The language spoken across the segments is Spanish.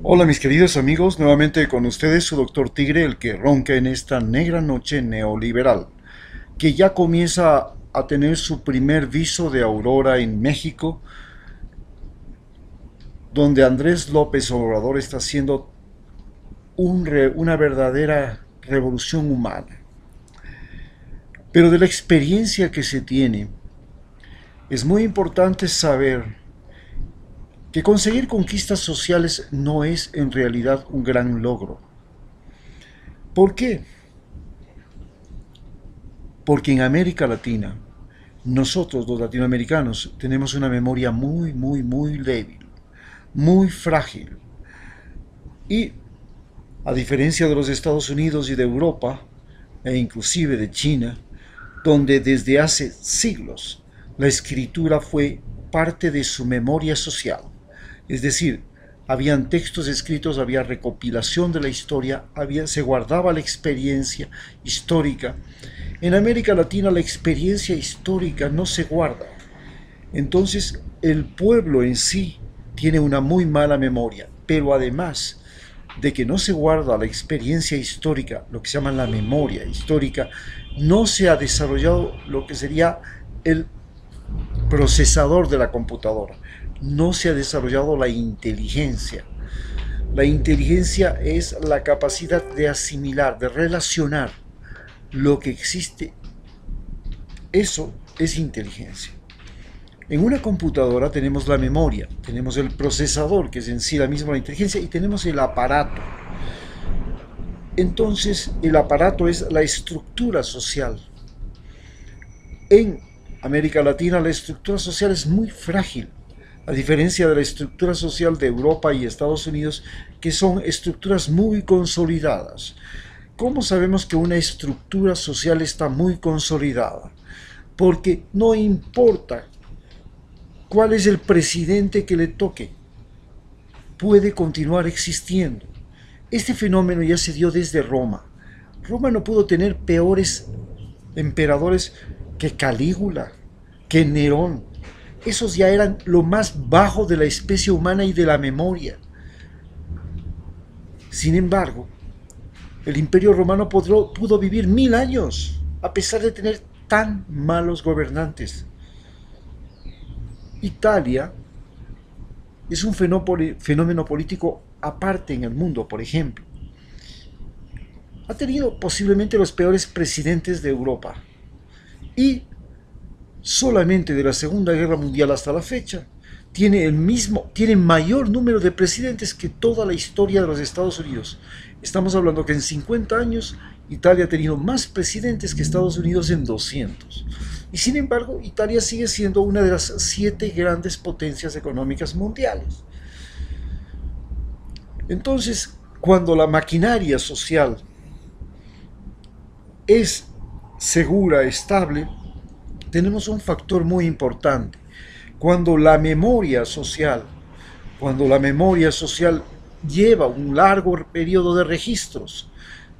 Hola mis queridos amigos, nuevamente con ustedes su doctor Tigre, el que ronca en esta negra noche neoliberal, que ya comienza a tener su primer viso de aurora en México, donde Andrés López Obrador está haciendo una verdadera revolución humana. Pero de la experiencia que se tiene, es muy importante saber que conseguir conquistas sociales no es en realidad un gran logro. ¿Por qué? Porque en América Latina, nosotros los latinoamericanos tenemos una memoria muy débil, muy frágil. Y a diferencia de los Estados Unidos y de Europa, e inclusive de China, donde desde hace siglos la escritura fue parte de su memoria social. Es decir, habían textos escritos, había recopilación de la historia, se guardaba la experiencia histórica. En América Latina la experiencia histórica no se guarda. Entonces el pueblo en sí tiene una muy mala memoria, pero además de que no se guarda la experiencia histórica, lo que se llama la memoria histórica, no se ha desarrollado lo que sería el procesador de la computadora, no se ha desarrollado la inteligencia. La inteligencia es la capacidad de asimilar, de relacionar lo que existe. Eso es inteligencia. En una computadora tenemos la memoria, tenemos el procesador, que es en sí la misma inteligencia, y tenemos el aparato. Entonces, el aparato es la estructura social. En América Latina la estructura social es muy frágil, a diferencia de la estructura social de Europa y Estados Unidos, que son estructuras muy consolidadas. ¿Cómo sabemos que una estructura social está muy consolidada? Porque no importa cuál es el presidente que le toque, puede continuar existiendo. Este fenómeno ya se dio desde Roma. Roma no pudo tener peores emperadores que Calígula, que Nerón. Esos ya eran lo más bajo de la especie humana y de la memoria. Sin embargo, el Imperio Romano pudo vivir 1000 años, a pesar de tener tan malos gobernantes. Italia es un fenómeno político aparte en el mundo, por ejemplo. Ha tenido posiblemente los peores presidentes de Europa. Y solamente de la Segunda Guerra Mundial hasta la fecha, tiene mayor número de presidentes que toda la historia de los Estados Unidos. Estamos hablando que en 50 años Italia ha tenido más presidentes que Estados Unidos en 200. Y sin embargo, Italia sigue siendo una de las 7 grandes potencias económicas mundiales. Entonces, cuando la maquinaria social es segura, estable, tenemos un factor muy importante. Cuando la memoria social, lleva un largo periodo de registros,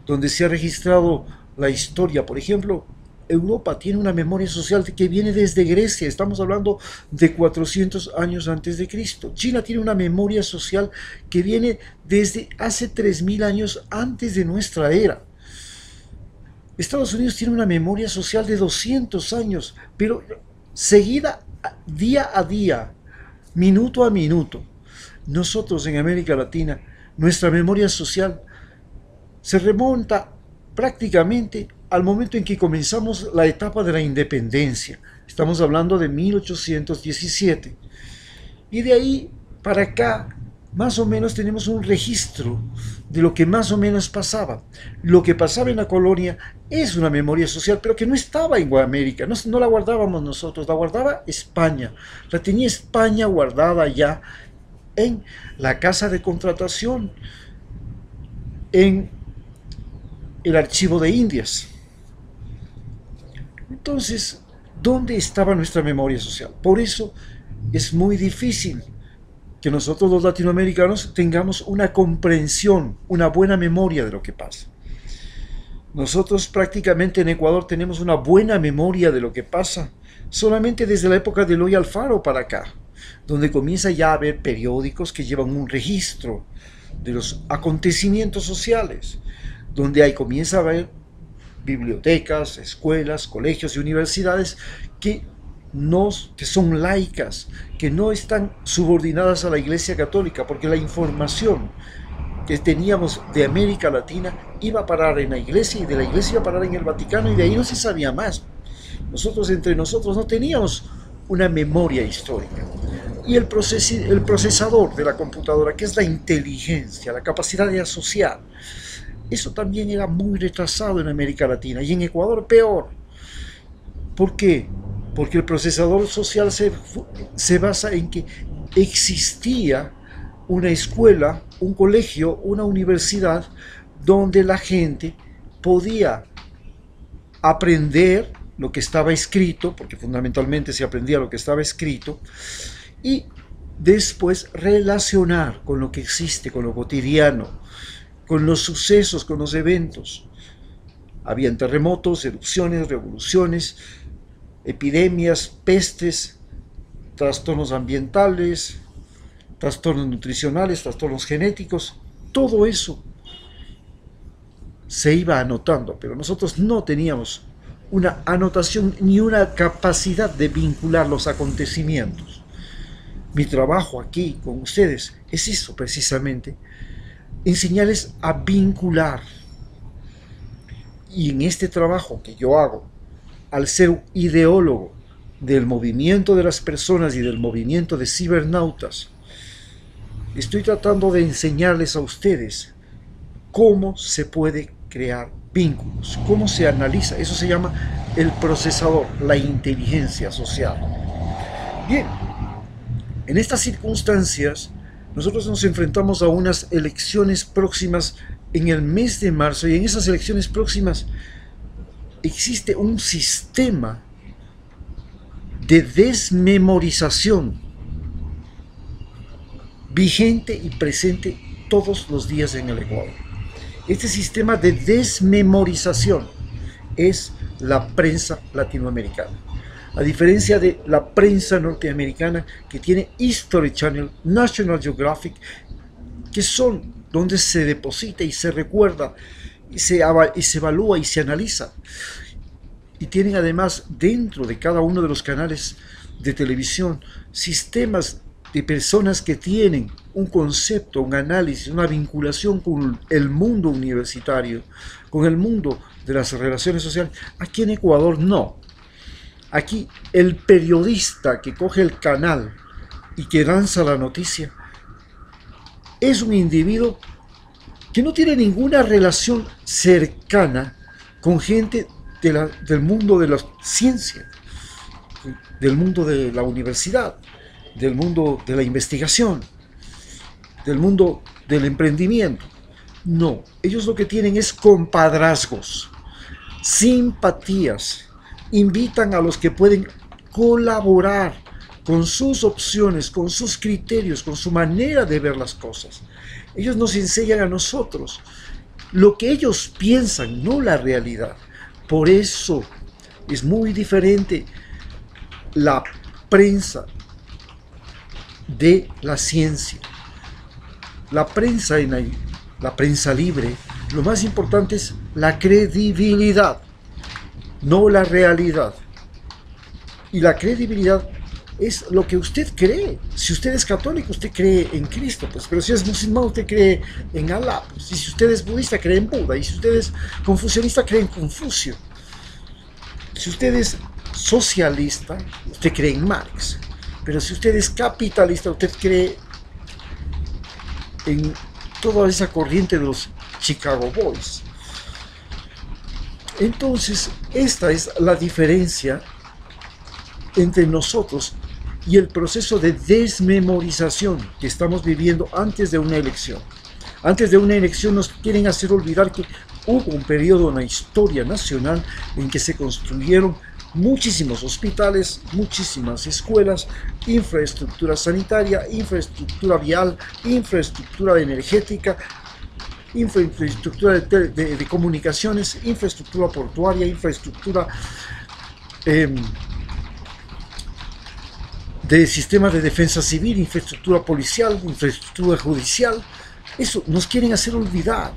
donde se ha registrado la historia, por ejemplo, Europa tiene una memoria social que viene desde Grecia, estamos hablando de 400 años antes de Cristo. China tiene una memoria social que viene desde hace 3000 años antes de nuestra era. Estados Unidos tiene una memoria social de 200 años, pero seguida día a día, minuto a minuto. Nosotros en América Latina, nuestra memoria social se remonta prácticamente al momento en que comenzamos la etapa de la independencia. Estamos hablando de 1817. Y de ahí para acá, más o menos tenemos un registro de lo que más o menos pasaba. Lo que pasaba en la colonia es una memoria social, pero que no estaba en América, no la guardábamos nosotros, la guardaba España. La tenía España guardada ya en la casa de contratación, en el archivo de Indias. Entonces, ¿dónde estaba nuestra memoria social? Por eso es muy difícil que nosotros los latinoamericanos tengamos una comprensión, una buena memoria de lo que pasa. Nosotros prácticamente en Ecuador tenemos una buena memoria de lo que pasa, solamente desde la época de Eloy Alfaro para acá. donde comienza ya a haber periódicos que llevan un registro de los acontecimientos sociales, donde ahí comienza a haber bibliotecas, escuelas, colegios y universidades que son laicas, que no están subordinadas a la Iglesia Católica, porque la información que teníamos de América Latina iba a parar en la Iglesia, y de la Iglesia iba a parar en el Vaticano, y de ahí no se sabía más. Nosotros entre nosotros no teníamos una memoria histórica. Y el procesador de la computadora, que es la inteligencia, la capacidad de asociar, eso también era muy retrasado en América Latina, y en Ecuador peor. ¿Por qué? Porque el procesador social se basa en que existía una escuela, un colegio, una universidad, donde la gente podía aprender lo que estaba escrito, porque fundamentalmente se aprendía lo que estaba escrito, y después relacionar con lo que existe, con lo cotidiano, con los sucesos, con los eventos. Habían terremotos, erupciones, revoluciones, epidemias, pestes, trastornos ambientales, trastornos nutricionales, trastornos genéticos. Todo eso se iba anotando, pero nosotros no teníamos una anotación ni una capacidad de vincular los acontecimientos. Mi trabajo aquí con ustedes es eso precisamente, enseñarles a vincular. Y en este trabajo que yo hago, al ser ideólogo del movimiento de las personas y del movimiento de cibernautas, estoy tratando de enseñarles a ustedes cómo se puede crear vínculos, cómo se analiza. Eso se llama el procesador, la inteligencia social. Bien, en estas circunstancias nosotros nos enfrentamos a unas elecciones próximas en el mes de marzo, y en esas elecciones próximas existe un sistema de desmemorización vigente y presente todos los días en el Ecuador. Este sistema de desmemorización es la prensa latinoamericana. A diferencia de la prensa norteamericana, que tiene History Channel, National Geographic, que son donde se deposita y se recuerda y se evalúa y se analiza. Y tienen además dentro de cada uno de los canales de televisión sistemas de personas que tienen un concepto, un análisis, una vinculación con el mundo universitario, con el mundo de las relaciones sociales. Aquí en Ecuador no. Aquí el periodista que coge el canal y que lanza la noticia es un individuo que no tiene ninguna relación cercana con gente del mundo de la ciencia, del mundo de la universidad, del mundo de la investigación, del mundo del emprendimiento. No, ellos lo que tienen es compadrazgos, simpatías, invitan a los que pueden colaborar con sus opciones, con sus criterios, con su manera de ver las cosas. Ellos nos enseñan a nosotros lo que ellos piensan, no la realidad. Por eso es muy diferente la prensa de la ciencia. La prensa libre, lo más importante es la credibilidad, no la realidad. Y la credibilidad es lo que usted cree. Si usted es católico, usted cree en Cristo, pues, pero si es musulmán, usted cree en Alá, pues. Y si usted es budista, cree en Buda. Y si usted es confucianista, cree en Confucio. Si usted es socialista, usted cree en Marx. Pero si usted es capitalista, usted cree en toda esa corriente de los Chicago Boys. Entonces, esta es la diferencia entre nosotros y el proceso de desmemorización que estamos viviendo antes de una elección. Antes de una elección nos quieren hacer olvidar que hubo un periodo en la historia nacional en que se construyeron muchísimos hospitales, muchísimas escuelas, infraestructura sanitaria, infraestructura vial, infraestructura energética, infraestructura de comunicaciones, infraestructura portuaria, infraestructura de sistemas de defensa civil, infraestructura policial, infraestructura judicial. Eso nos quieren hacer olvidar.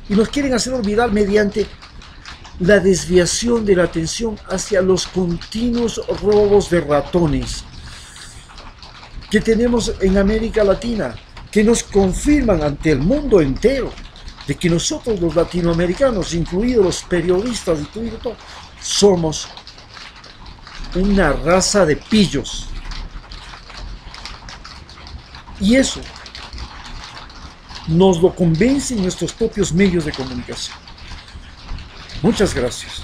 Y nos quieren hacer olvidar mediante la desviación de la atención hacia los continuos robos de ratones que tenemos en América Latina, que nos confirman ante el mundo entero de que nosotros los latinoamericanos, incluidos los periodistas, incluido todo, somos una raza de pillos. Y eso nos lo convencen nuestros propios medios de comunicación. Muchas gracias.